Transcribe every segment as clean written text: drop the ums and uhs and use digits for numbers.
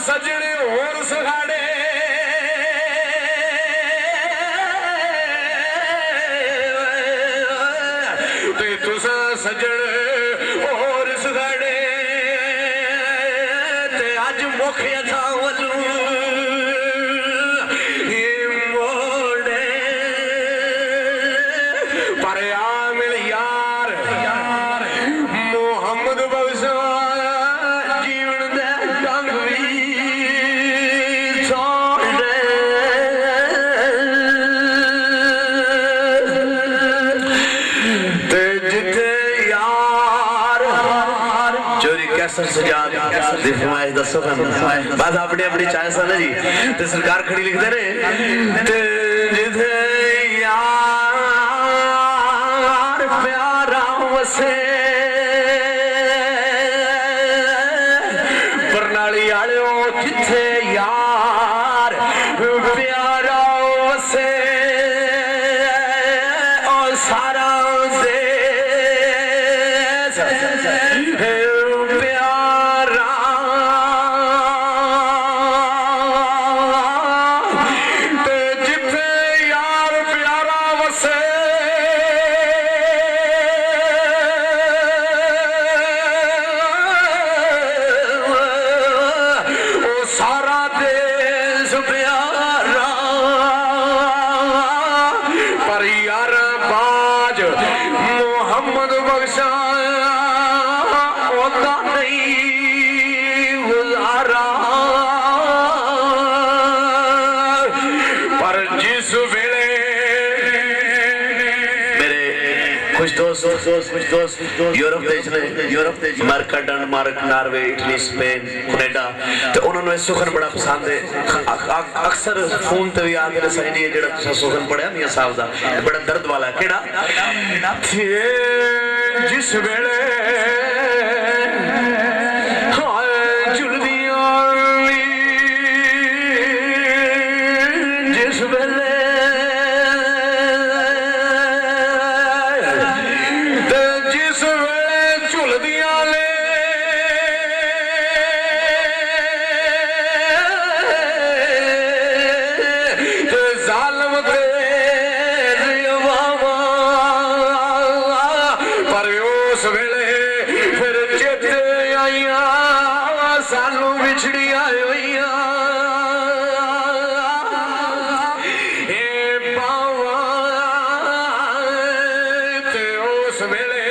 सजने और सुहाड़े ते तुसा सजन और सुहाड़े ते अज मुखिया था वलू मोड़े पर आ मिल यार मोहम्मद बख्शा जीवन दे डंग भी छोड़े ते जिथे यार चोरी कैसे सजा दी फरमाइश दसो बस अपनी अपनी चॉइस है ना जी ते सरकार खड़ी लिखते रहे ते जिथे यार प्यारा वसे बरनाली आलियो जिथे यार प्यारा वसे और सारा प्यारा ते जिथे यार प्यारा वसे ओ सारा देश प्यारा पर यार बाज मोहम्मद बख्शा होता नहीं गुजारा पर जिस वेले मेरे कुछ दोस्त Europe America Denmark Norway Italy Spain Canada तो उन्होंने सुखन बड़ा पसंद है अक्सर फोन ते भी आके सही नहीं जेड़ा तुसा सुखन पढ़िया मियां साहब दा बड़ा दर्द वाला केड़ा जिस वेले जिस वेले जिस वेले झुलदियां ले जालम ते पर उस वेले फिर चेते आईया सानू बिछड़िया होइया उस वेले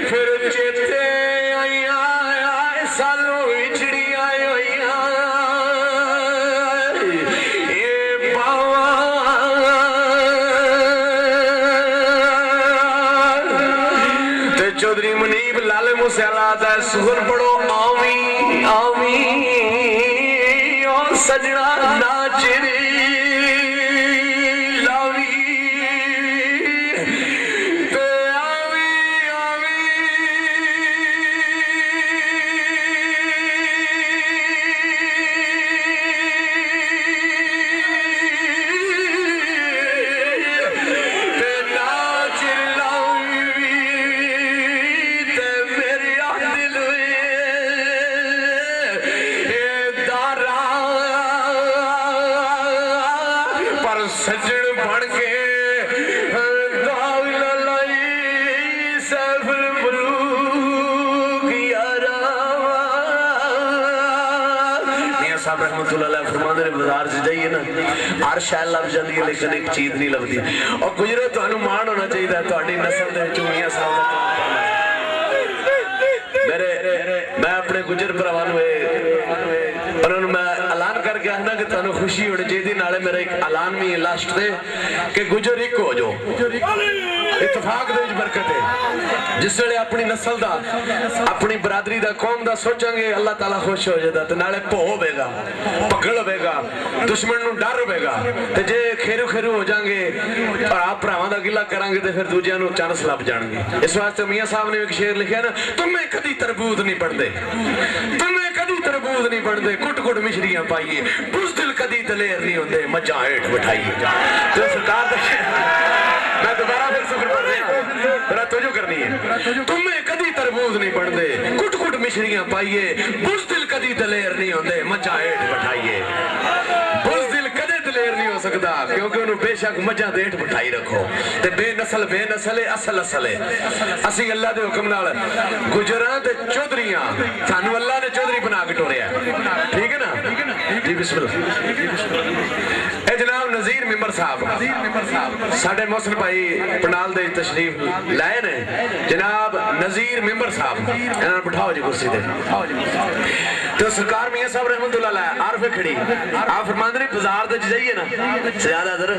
फिर चेते आईया सानू बिछड़िया होइया चौधरी मुनीब लाले मुसैला दा सुहर पढ़ो आवी आवी ओ सजना नाचरी लावी ते आवी आवी ते नाचर लावी सजन बन के साहब रहमतुल्लाह फरमाते ने बाजार से जाइए ना हर शै लभ जाती है लेकिन एक चीज नहीं लभदी और गुजरे तुहानू मान होना चाहिए तुहाडी नस्ल दे चूड़ियां साहब मेरे मैं अपने गुजर भरावां नूं उन्होंने मैं ऐलान करके आना कि तुहानू खुशी होनी चाहिए नाले मेरा एक ऐलान भी लास्ट दे कि गुजर एक हो जाओ इतफाक दे बरकत है जिस वेले अपनी नस्ल दा अपनी बरादरी दा कौम दा सोचांगे अल्लाह ताला खुश हो जाता ते नाले भो होवेगा पगड़ होवेगा दुश्मन नूं डर होवेगा ते जे खेरू खेरू हो जाएंगे भरा भरावां दा गिला करांगे ते फिर दूजियां नूं चांस लभ जाणगे इस वास्ते मियां साहब ने एक शेर लिखिया ना तुम्हें कदी तरबूज नहीं बनदे तुम्हें कदी तरबूज नहीं बनदे कुट कुट मिश्रियां पाइए बुज़दिल कदी दलेर नहीं होंदे मज्जां हेठ बिठाइए तो सरकार मैं दोबारा फिर शुक्र पढ़ रहा तुझो करनी है तुम्हें कदी तरबूज नहीं बनदे कुट कुट मिश्रियां पाइए बुज़दिल कदी दलेर नहीं होंदे मज्जां बेशक मजा देठ बिठाई रखो ते बेनस्ल बेनस्ल असल असल है असी अल्लाह दे हुक्म नाल गुजरां ते चौधरीयां थानू अल्लाह ने चौधरी बना के टोरिया ठीक है ना जी बिस्मिल्लाह ए जनाब नज़ीर मिंबर साहब साडे मोहसिन भाई पंडाल दे तशरीफ लाए ने जनाब नज़ीर मिंबर साहब इन्हां बिठाओ जी कुर्सी ते तो सरकार मियां साहब रहमतुल्लाह अलैह आरफे खड़ी आप फरमांदे ने बाजार दे जाइए ना ज्यादातर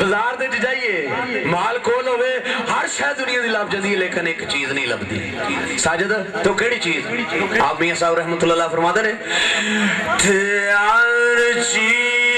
बाजार दे जाइए माल कोल होवे हर शय दुनिया दी लभ जांदी है लेकिन एक चीज नहीं लभदी साजिद तो केड़ी चीज आप मियां साहब रहमतुल्लाह अलैह फरमांदे ने थे हर चीज